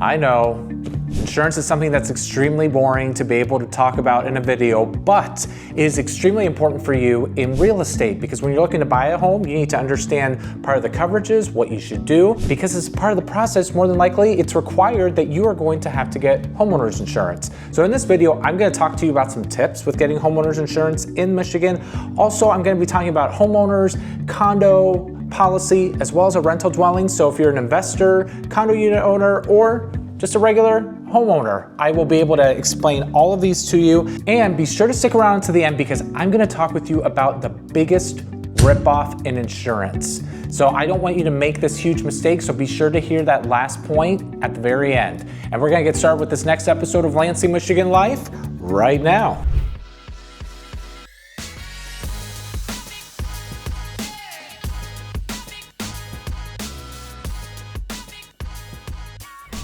I know. Insurance is something that's extremely boring to be able to talk about in a video, but it is extremely important for you in real estate because when you're looking to buy a home, you need to understand part of the coverages, what you should do, because as part of the process, more than likely, it's required that you are going to have to get homeowners insurance. So in this video, I'm going to talk to you about some tips with getting homeowners insurance in Michigan. Also, I'm going to be talking about homeowners, condo policy, as well as a rental dwelling. So if you're an investor, condo unit owner, or just a regular homeowner, I will be able to explain all of these to you. And be sure to stick around to the end because I'm gonna talk with you about the biggest ripoff in insurance. So I don't want you to make this huge mistake, so be sure to hear that last point at the very end. And we're gonna get started with this next episode of Lansing Michigan Life right now.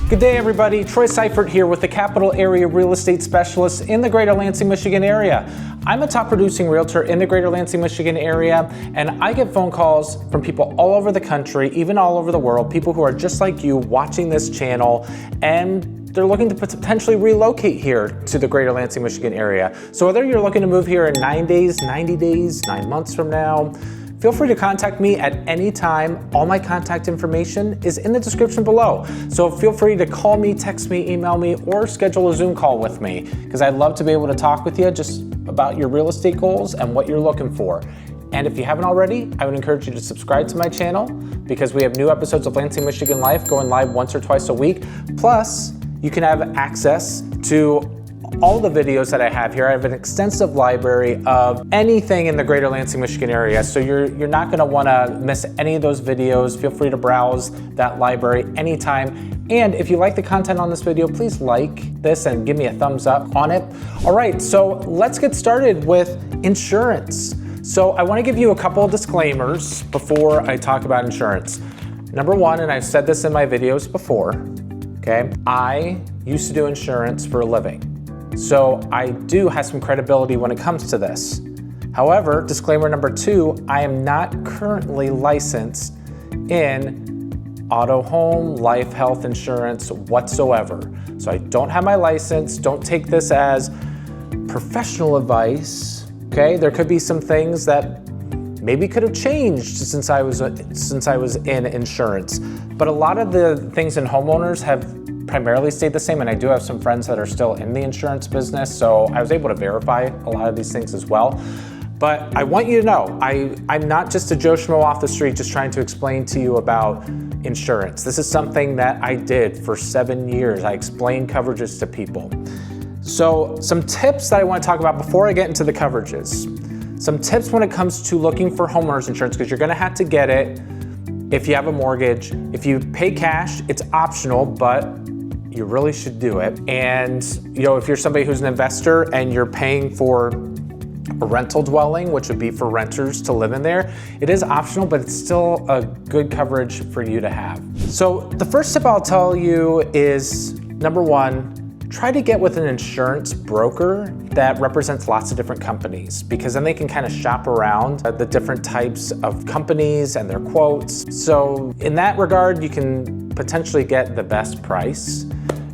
Good day, everybody. Troy Seifert here with the Capital Area Real Estate Specialist in the Greater Lansing, Michigan area. I'm a top producing realtor in the Greater Lansing, Michigan area, and I get phone calls from people all over the country, even all over the world, people who are just like you watching this channel, and they're looking to potentially relocate here to the Greater Lansing, Michigan area. So whether you're looking to move here in 9 days, 90 days, 9 months from now, feel free to contact me at any time. All my contact information is in the description below. So feel free to call me, text me, email me, or schedule a Zoom call with me because I'd love to be able to talk with you just about your real estate goals and what you're looking for. And if you haven't already, I would encourage you to subscribe to my channel because we have new episodes of Lansing Michigan Life going live once or twice a week. Plus, you can have access to all the videos that I have here. I have an extensive library of anything in the Greater Lansing, Michigan area. So you're not gonna wanna miss any of those videos. Feel free to browse that library anytime. And if you like the content on this video, please like this and give me a thumbs up on it. All right, so let's get started with insurance. So I wanna give you a couple of disclaimers before I talk about insurance. Number one, and I've said this in my videos before, okay? I used to do insurance for a living. So I do have some credibility when it comes to this. However, disclaimer number two, I am not currently licensed in auto, home, life, health insurance whatsoever. So I don't have my license. Don't take this as professional advice, okay? There could be some things that maybe could have changed since I was in insurance. But a lot of the things in homeowners have primarily stayed the same, and I do have some friends that are still in the insurance business, so I was able to verify a lot of these things as well. But I want you to know, I'm not just a Joe Schmo off the street just trying to explain to you about insurance. This is something that I did for 7 years. I explained coverages to people. So some tips that I want to talk about before I get into the coverages. Some tips when it comes to looking for homeowners insurance, because you're gonna have to get it if you have a mortgage. If you pay cash, it's optional, but you really should do it. And if you're somebody who's an investor and you're paying for a rental dwelling, which would be for renters to live in there, it is optional, but it's still a good coverage for you to have. So the first tip I'll tell you is, number one, try to get with an insurance broker that represents lots of different companies, because then they can kind of shop around the different types of companies and their quotes. So in that regard, you can potentially get the best price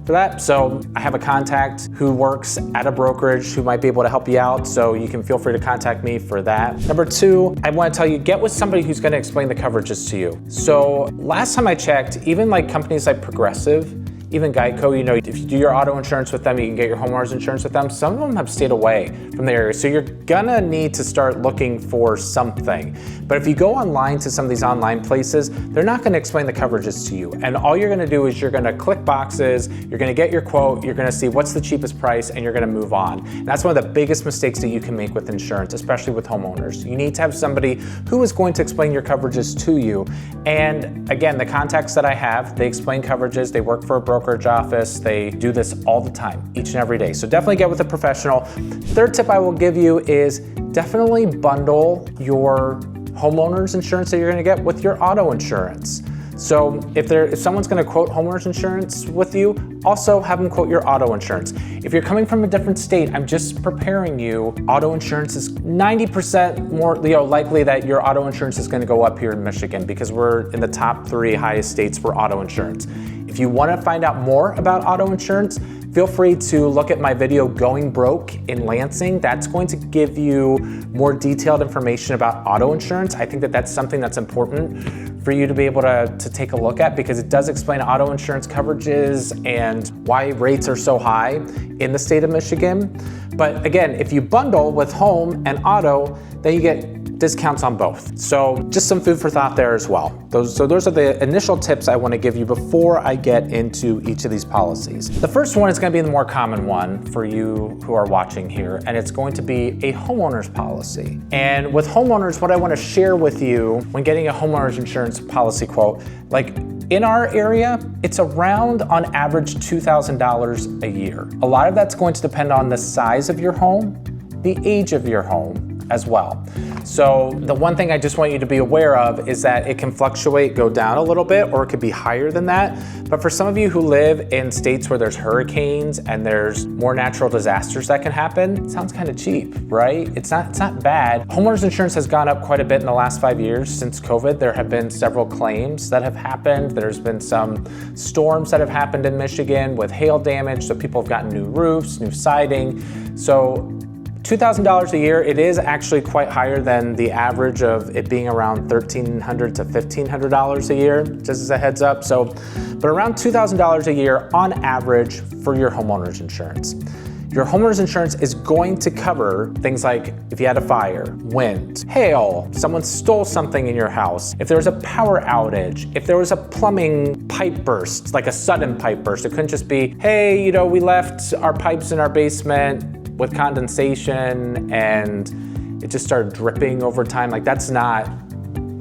for that. So I have a contact who works at a brokerage who might be able to help you out, so you can feel free to contact me for that. Number two, I want to tell you, get with somebody who's going to explain the coverages to you. So last time I checked, even like companies like Progressive, even Geico, if you do your auto insurance with them, you can get your homeowners insurance with them. Some of them have stayed away from the area. So you're gonna need to start looking for something. But if you go online to some of these online places, they're not gonna explain the coverages to you. And all you're gonna do is you're gonna click boxes, you're gonna get your quote, you're gonna see what's the cheapest price, and you're gonna move on. And that's one of the biggest mistakes that you can make with insurance, especially with homeowners. You need to have somebody who is going to explain your coverages to you. And again, the contacts that I have, they explain coverages, they work for a brokerage office, they do this all the time, each and every day. So definitely get with a professional. Third tip I will give you is definitely bundle your homeowners insurance that you're gonna get with your auto insurance. So if someone's gonna quote homeowners insurance with you, also have them quote your auto insurance. If you're coming from a different state, I'm just preparing you. Auto insurance is 90% more likely that your auto insurance is gonna go up here in Michigan because we're in the top 3 highest states for auto insurance. If you want to find out more about auto insurance, feel free to look at my video, Going Broke in Lansing. That's going to give you more detailed information about auto insurance. I think that that's something that's important for you to be able to take a look at, because it does explain auto insurance coverages and why rates are so high in the state of Michigan. But again, if you bundle with home and auto, then you get discounts on both. So just some food for thought there as well. Those are the initial tips I want to give you before I get into each of these policies. The first one is going to be the more common one for you who are watching here, and it's going to be a homeowner's policy. And with homeowners, what I want to share with you when getting a homeowner's insurance policy quote, like in our area, it's around on average $2,000 a year. A lot of that's going to depend on the size of your home, the age of your home as well. So the one thing I just want you to be aware of is that it can fluctuate, go down a little bit, or it could be higher than that. But for some of you who live in states where there's hurricanes and there's more natural disasters that can happen, it sounds kind of cheap, right? It's not bad. Homeowners insurance has gone up quite a bit in the last 5 years since COVID. There have been several claims that have happened. There's been some storms that have happened in Michigan with hail damage, so people have gotten new roofs, new siding. So $2,000 a year, it is actually quite higher than the average of it being around $1,300 to $1,500 a year, just as a heads up. So, but around $2,000 a year on average for your homeowner's insurance. Your homeowner's insurance is going to cover things like if you had a fire, wind, hail, someone stole something in your house, if there was a power outage, if there was a plumbing pipe burst, like a sudden pipe burst. It couldn't just be, hey, we left our pipes in our basement with condensation and it just started dripping over time. Like that's not,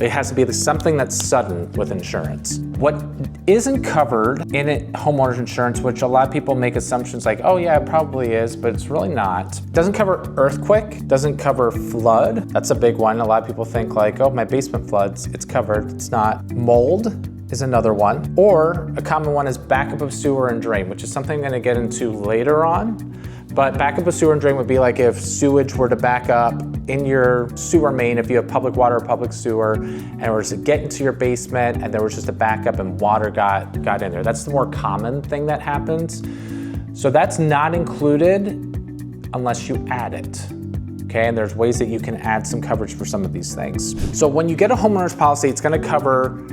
it has to be something that's sudden with insurance. What isn't covered in homeowner's insurance, which a lot of people make assumptions like, oh yeah, it probably is, but it's really not. Doesn't cover earthquake, doesn't cover flood. That's a big one. A lot of people think like, oh, my basement floods, it's covered. It's not. Mold is another one. Or a common one is backup of sewer and drain, which is something I'm gonna get into later on. But backup of sewer and drain would be like if sewage were to back up in your sewer main, if you have public water or public sewer, and it was to get into your basement and there was just a backup and water got in there. That's the more common thing that happens. So that's not included unless you add it. Okay, and there's ways that you can add some coverage for some of these things. So when you get a homeowner's policy, it's gonna cover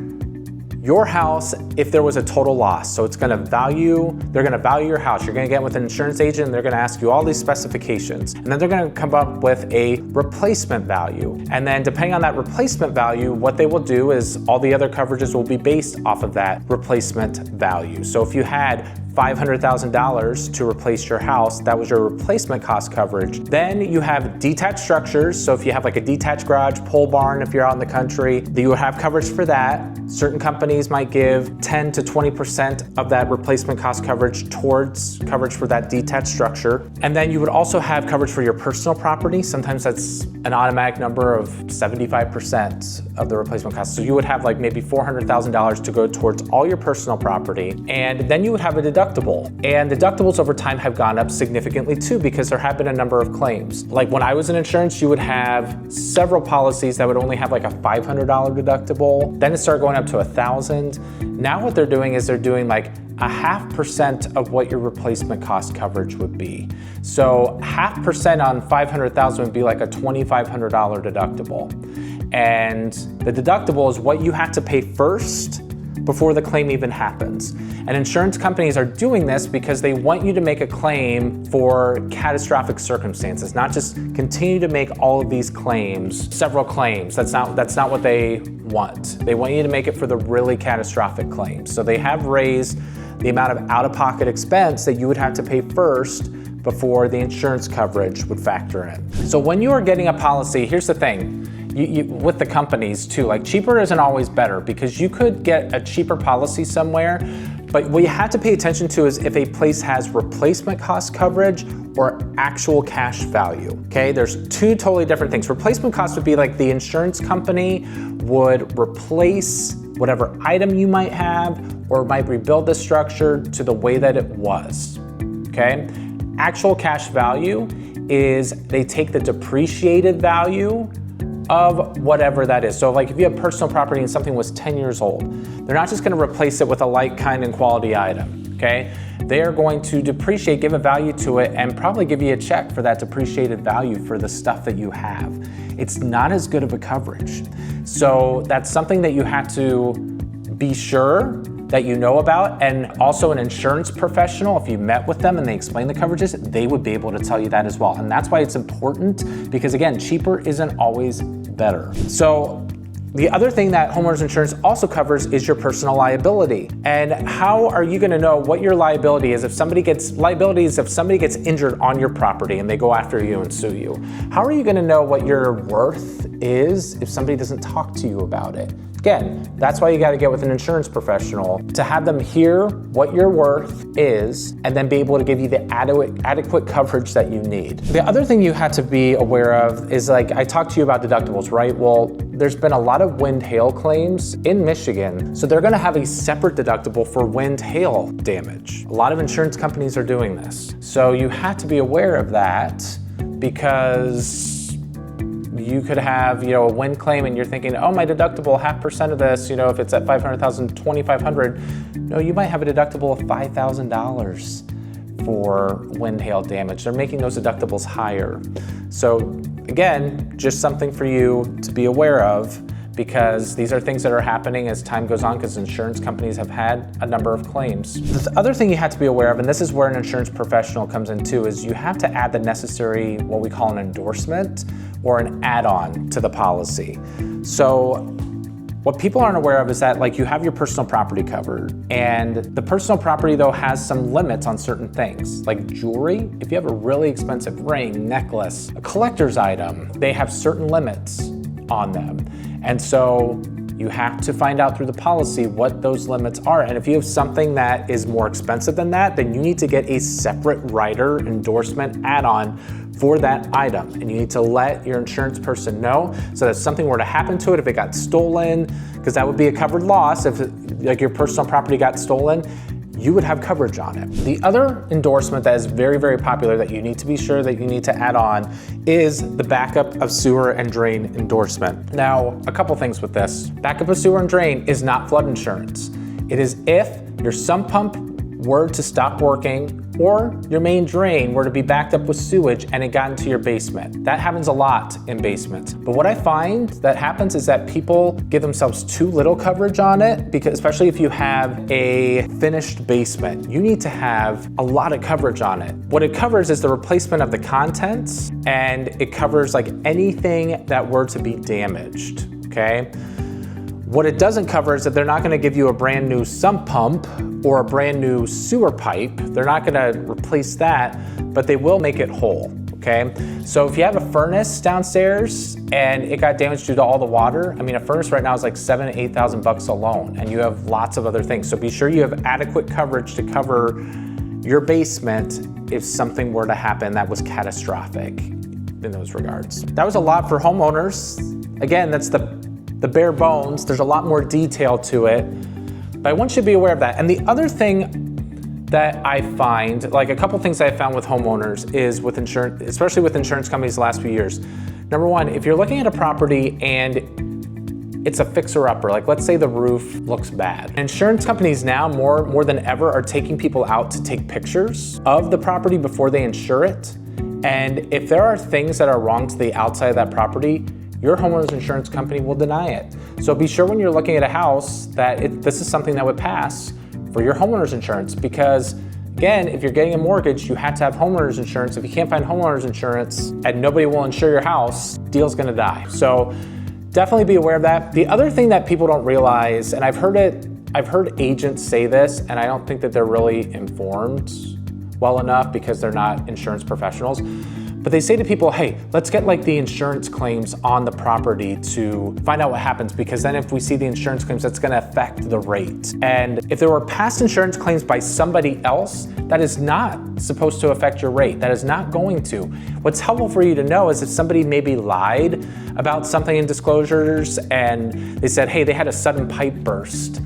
your house if there was a total loss. So they're gonna value your house. You're gonna get with an insurance agent and they're gonna ask you all these specifications. And then they're gonna come up with a replacement value. And then depending on that replacement value, what they will do is all the other coverages will be based off of that replacement value. So if you had $500,000 to replace your house, that was your replacement cost coverage. Then you have detached structures. So if you have like a detached garage, pole barn, if you're out in the country, you would have coverage for that. Certain companies might give 10 to 20% of that replacement cost coverage towards coverage for that detached structure. And then you would also have coverage for your personal property. Sometimes that's an automatic number of 75% of the replacement cost. So you would have like maybe $400,000 to go towards all your personal property. And then you would have a deductible. And deductibles over time have gone up significantly too, because there have been a number of claims. Like when I was in insurance, you would have several policies that would only have like a $500 deductible. Then it started going up to $1,000. Now what they're doing is they're doing like 0.5% of what your replacement cost coverage would be. So 0.5% on $500,000 would be like a $2,500 deductible. And the deductible is what you have to pay first before the claim even happens. And insurance companies are doing this because they want you to make a claim for catastrophic circumstances, not just continue to make all of these claims, several claims. That's not what they want. They want you to make it for the really catastrophic claims. So they have raised the amount of out-of-pocket expense that you would have to pay first before the insurance coverage would factor in. So when you are getting a policy, here's the thing. With the companies too, like cheaper isn't always better, because you could get a cheaper policy somewhere, but what you have to pay attention to is if a place has replacement cost coverage or actual cash value, okay? There's two totally different things. Replacement cost would be like the insurance company would replace whatever item you might have or might rebuild the structure to the way that it was, okay? Actual cash value is they take the depreciated value of whatever that is. So like if you have personal property and something was 10 years old, they're not just gonna replace it with a like, kind, and quality item, okay? They are going to depreciate, give a value to it, and probably give you a check for that depreciated value for the stuff that you have. It's not as good of a coverage. So that's something that you have to be sure that you know about, and also an insurance professional, if you met with them and they explain the coverages, they would be able to tell you that as well. And that's why it's important, because again, cheaper isn't always better. So the other thing that homeowners insurance also covers is your personal liability. And how are you gonna know what your liability is if somebody gets injured on your property and they go after you and sue you? How are you gonna know what your worth is if somebody doesn't talk to you about it? Again, that's why you gotta get with an insurance professional to have them hear what your worth is and then be able to give you the adequate coverage that you need. The other thing you have to be aware of is, like I talked to you about deductibles, right? Well, there's been a lot of wind hail claims in Michigan, so they're gonna have a separate deductible for wind hail damage. A lot of insurance companies are doing this. So you have to be aware of that, because you could have, a wind claim and you're thinking, oh, my deductible, 0.5% of this, if it's at 500,000, 2,500. No, you might have a deductible of $5,000 for wind hail damage. They're making those deductibles higher. So again, just something for you to be aware of, because these are things that are happening as time goes on, because insurance companies have had a number of claims. The other thing you have to be aware of, and this is where an insurance professional comes in too, is you have to add the necessary, what we call an endorsement or an add-on to the policy. So what people aren't aware of is that, like, you have your personal property covered, and the personal property though has some limits on certain things, like jewelry. If you have a really expensive ring, necklace, a collector's item, they have certain limits on them. And so you have to find out through the policy what those limits are. And if you have something that is more expensive than that, then you need to get a separate rider endorsement add-on for that item. And you need to let your insurance person know, so that if something were to happen to it, if it got stolen, because that would be a covered loss, if like your personal property got stolen, you would have coverage on it. The other endorsement that is very, very popular that you need to be sure that you need to add on is the backup of sewer and drain endorsement. Now, a couple things with this. Backup of sewer and drain is not flood insurance. It is if your sump pump were to stop working, or your main drain were to be backed up with sewage and it got into your basement. That happens a lot in basements. But what I find that happens is that people give themselves too little coverage on it, because especially if you have a finished basement, you need to have a lot of coverage on it. What it covers is the replacement of the contents, and it covers like anything that were to be damaged, okay? What it doesn't cover is that they're not gonna give you a brand new sump pump or a brand new sewer pipe. They're not gonna replace that, but they will make it whole, okay? So if you have a furnace downstairs and it got damaged due to all the water, I mean, a furnace right now is like $7,000 to $8,000 alone, and you have lots of other things. So be sure you have adequate coverage to cover your basement if something were to happen that was catastrophic in those regards. That was a lot for homeowners. Again, that's the bare bones. There's a lot more detail to it, but I want you to be aware of that. And the other thing that I find, like a couple things I found with homeowners is with insurance, especially with insurance companies the last few years. Number one, if you're looking at a property and it's a fixer-upper, like let's say the roof looks bad. Insurance companies now more than ever are taking people out to take pictures of the property before they insure it. And if there are things that are wrong to the outside of that property, your homeowner's insurance company will deny it. So be sure when you're looking at a house that this is something that would pass for your homeowner's insurance, because again, if you're getting a mortgage, you have to have homeowner's insurance. If you can't find homeowner's insurance and nobody will insure your house, deal's gonna die. So definitely be aware of that. The other thing that people don't realize, and I've heard agents say this, and I don't think that they're really informed well enough because they're not insurance professionals, but they say to people, hey, let's get like the insurance claims on the property to find out what happens, because then if we see the insurance claims, that's gonna affect the rate. And if there were past insurance claims by somebody else, that is not supposed to affect your rate. That is not going to. What's helpful for you to know is if somebody maybe lied about something in disclosures and they said, hey, they had a sudden pipe burst,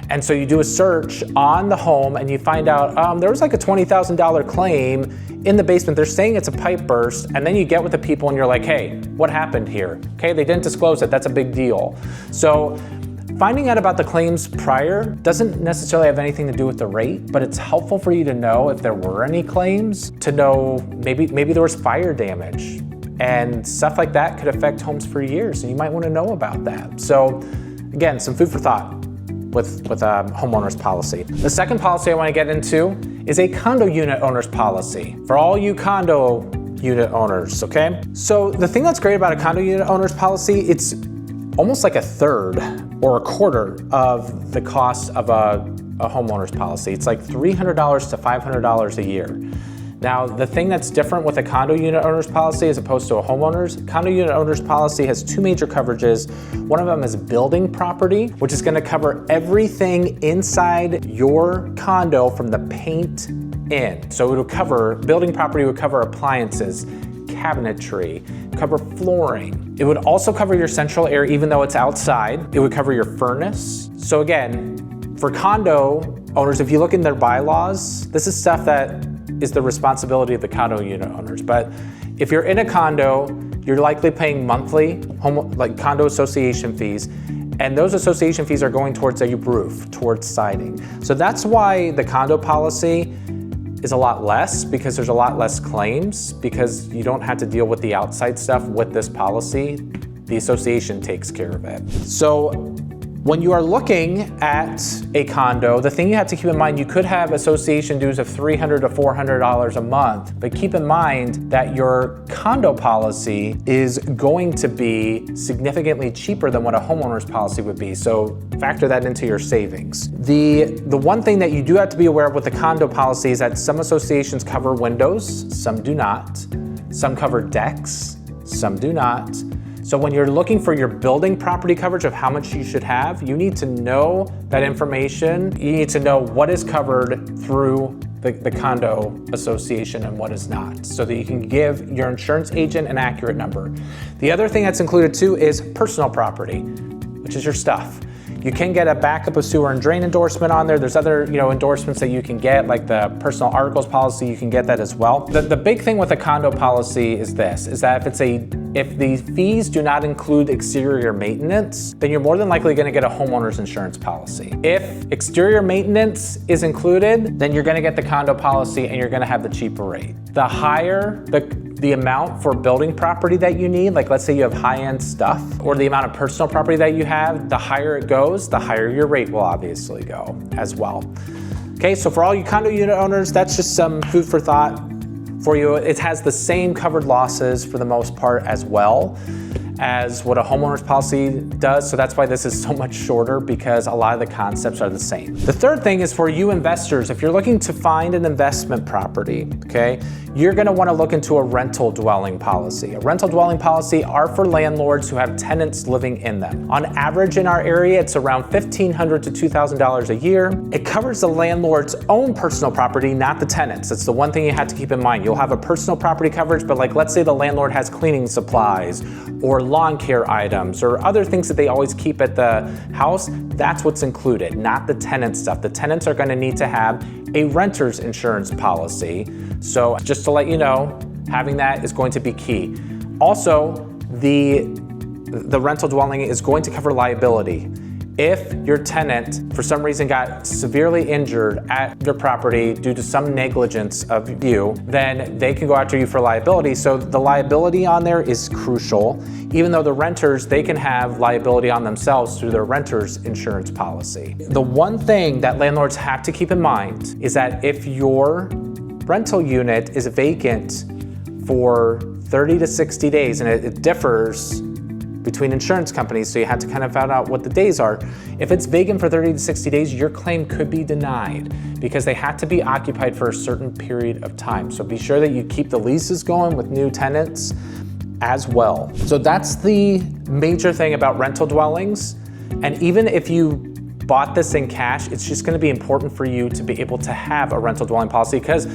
And so you do a search on the home and you find out there was like a $20,000 claim in the basement. They're saying it's a pipe burst, and then you get with the people and you're like, hey, what happened here? Okay, they didn't disclose it, that's a big deal. So finding out about the claims prior doesn't necessarily have anything to do with the rate, but it's helpful for you to know if there were any claims, to know maybe there was fire damage, and stuff like that could affect homes for years, and you might want to know about that. So again, some food for thought with a homeowner's policy. The second policy I want to get into is a condo unit owner's policy for all you condo unit owners, okay? So the thing that's great about a condo unit owner's policy, it's almost like a third or a quarter of the cost of a homeowner's policy. It's like $300 to $500 a year. Now, the thing that's different with a condo unit owner's policy as opposed to a homeowner's, condo unit owner's policy has two major coverages. One of them is building property, which is going to cover everything inside your condo from the paint in. So it will cover, building property would cover appliances, cabinetry, cover flooring. It would also cover your central air even though it's outside. It would cover your furnace. So again, for condo owners, if you look in their bylaws, this is stuff that is the responsibility of the condo unit owners. But if you're in a condo, you're likely paying monthly like condo association fees, and those association fees are going towards a roof, towards siding. So that's why the condo policy is a lot less, because there's a lot less claims, because you don't have to deal with the outside stuff with this policy. The association takes care of it. So when you are looking at a condo, the thing you have to keep in mind, you could have association dues of $300 to $400 a month, but keep in mind that your condo policy is going to be significantly cheaper than what a homeowner's policy would be. So factor that into your savings. The one thing that you do have to be aware of with the condo policy is that some associations cover windows, some do not. Some cover decks, some do not. So when you're looking for your building property coverage of how much you should have, you need to know that information. You need to know what is covered through the condo association and what is not, so that you can give your insurance agent an accurate number. The other thing that's included too is personal property, which is your stuff. You can get a backup of sewer and drain endorsement on there. There's other endorsements that you can get, like the personal articles policy, you can get that as well. The big thing with a condo policy is this, is that if the fees do not include exterior maintenance, then you're more than likely gonna get a homeowner's insurance policy. If exterior maintenance is included, then you're gonna get the condo policy and you're gonna have the cheaper rate. The higher the amount for building property that you need, like let's say you have high-end stuff, or the amount of personal property that you have, the higher it goes, the higher your rate will obviously go as well. Okay, so for all you condo unit owners, that's just some food for thought for you. It has the same covered losses for the most part as well as what a homeowner's policy does. So that's why this is so much shorter, because a lot of the concepts are the same. The third thing is for you investors, if you're looking to find an investment property, okay, you're gonna wanna look into a rental dwelling policy. A rental dwelling policy are for landlords who have tenants living in them. On average in our area, it's around $1,500 to $2,000 a year. It covers the landlord's own personal property, not the tenants. That's the one thing you have to keep in mind. You'll have a personal property coverage, but like let's say the landlord has cleaning supplies or lawn care items or other things that they always keep at the house, that's what's included, not the tenant stuff. The tenants are gonna need to have a renter's insurance policy. So just to let you know, having that is going to be key. Also, the rental dwelling is going to cover liability. If your tenant, for some reason, got severely injured at their property due to some negligence of you, then they can go after you for liability. So the liability on there is crucial. Even though the renters, they can have liability on themselves through their renter's insurance policy. The one thing that landlords have to keep in mind is that if your rental unit is vacant for 30 to 60 days, and it differs between insurance companies, so you have to kind of find out what the days are. If it's vacant for 30 to 60 days, your claim could be denied because they have to be occupied for a certain period of time. So be sure that you keep the leases going with new tenants as well. So that's the major thing about rental dwellings. And even if you bought this in cash, it's just gonna be important for you to be able to have a rental dwelling policy, because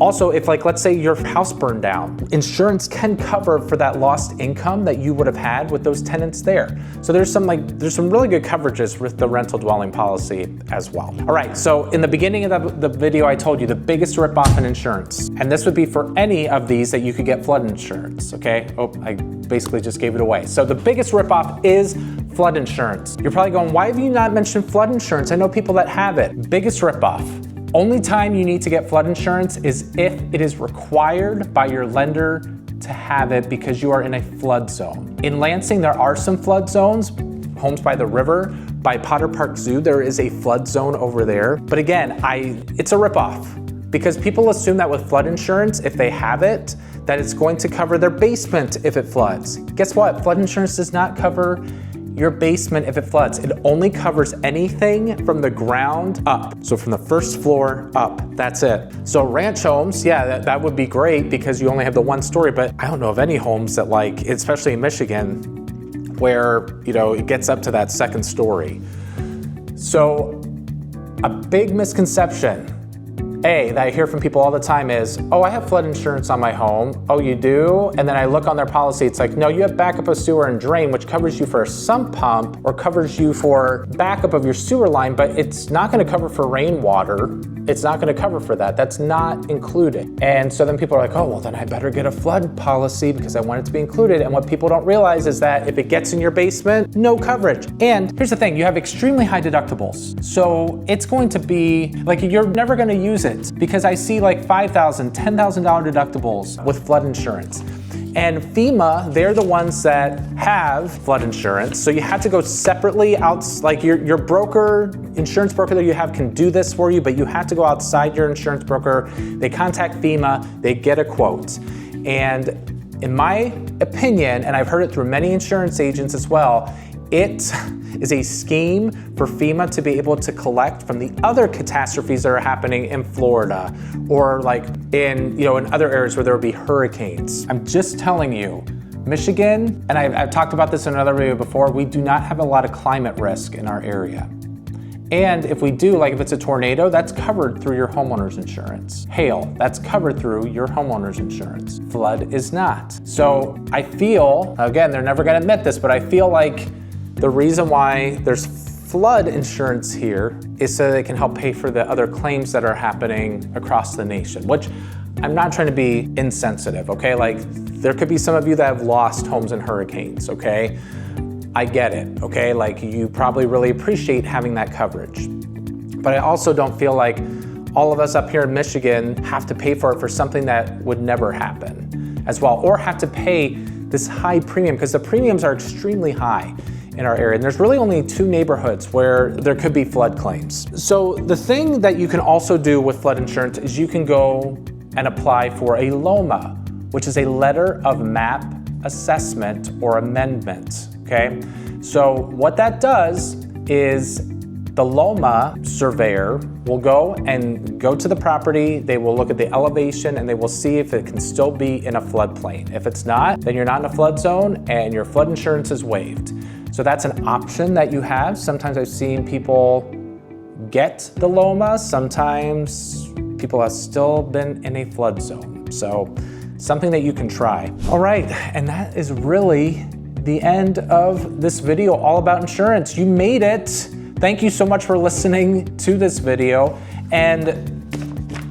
Also, if like, let's say your house burned down, insurance can cover for that lost income that you would have had with those tenants there. So there's some really good coverages with the rental dwelling policy as well. All right, so in the beginning of the video, I told you the biggest ripoff in insurance, and this would be for any of these that you could get flood insurance, okay? Oh, I basically just gave it away. So the biggest ripoff is flood insurance. You're probably going, why have you not mentioned flood insurance? I know people that have it. Biggest ripoff. Only time you need to get flood insurance is if it is required by your lender to have it because you are in a flood zone. In Lansing, there are some flood zones, homes by the river, by Potter Park Zoo, there is a flood zone over there. But again, it's a ripoff because people assume that with flood insurance, if they have it, that it's going to cover their basement if it floods. Guess what? Flood insurance does not cover your basement if it floods. It only covers anything from the ground up. So from the first floor up, that's it. So ranch homes, yeah, that would be great because you only have the one story, but I don't know of any homes that like, especially in Michigan, where, you know, it gets up to that second story. So a big misconception, that I hear from people all the time is, oh, I have flood insurance on my home. Oh, you do? And then I look on their policy, it's like, no, you have backup of sewer and drain, which covers you for a sump pump or covers you for backup of your sewer line, but it's not gonna cover for rainwater. It's not gonna cover for that. That's not included. And so then people are like, oh, well then I better get a flood policy because I want it to be included. And what people don't realize is that if it gets in your basement, no coverage. And here's the thing, you have extremely high deductibles. So it's going to be, like you're never gonna use it because I see like $5,000, $10,000 deductibles with flood insurance. And FEMA, they're the ones that have flood insurance. So you have to go separately out, like your broker, insurance broker that you have can do this for you, but you have to go outside your insurance broker. They contact FEMA, they get a quote. And in my opinion, and I've heard it through many insurance agents as well, it is a scheme for FEMA to be able to collect from the other catastrophes that are happening in Florida or like in other areas where there will be hurricanes. I'm just telling you, Michigan, and I've talked about this in another video before, we do not have a lot of climate risk in our area. And if we do, like if it's a tornado, that's covered through your homeowner's insurance. Hail, that's covered through your homeowner's insurance. Flood is not. So I feel, again, they're never gonna admit this, but I feel like the reason why there's flood insurance here is so they can help pay for the other claims that are happening across the nation, which I'm not trying to be insensitive, okay? Like there could be some of you that have lost homes in hurricanes, okay? I get it, okay? Like you probably really appreciate having that coverage. But I also don't feel like all of us up here in Michigan have to pay for it for something that would never happen as well, or have to pay this high premium because the premiums are extremely high in our area. And there's really only 2 neighborhoods where there could be flood claims. So the thing that you can also do with flood insurance is you can go and apply for a LOMA, which is a letter of map assessment or amendment, okay? So what that does is the LOMA surveyor will go to the property, they will look at the elevation and they will see if it can still be in a floodplain. If it's not, then you're not in a flood zone and your flood insurance is waived. So that's an option that you have. Sometimes I've seen people get the LOMA, sometimes people have still been in a flood zone. So something that you can try. All right, and that is really the end of this video all about insurance. You made it. Thank you so much for listening to this video. And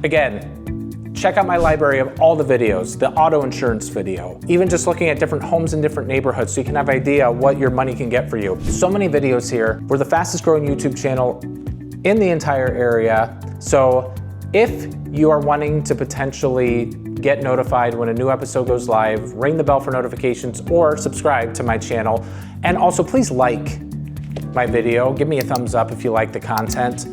again, check out my library of all the videos, the auto insurance video, even just looking at different homes in different neighborhoods so you can have an idea what your money can get for you. So many videos here. We're the fastest growing YouTube channel in the entire area. So if you are wanting to potentially get notified when a new episode goes live, ring the bell for notifications or subscribe to my channel. And also please like my video. Give me a thumbs up if you like the content.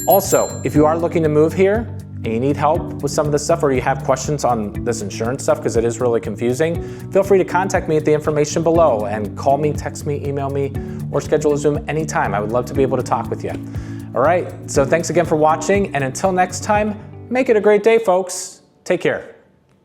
Also, if you are looking to move here and you need help with some of this stuff or you have questions on this insurance stuff because it is really confusing, feel free to contact me at the information below and call me, text me, email me, or schedule a Zoom anytime. I would love to be able to talk with you. All right, so thanks again for watching, and until next time, make it a great day, folks. Take care.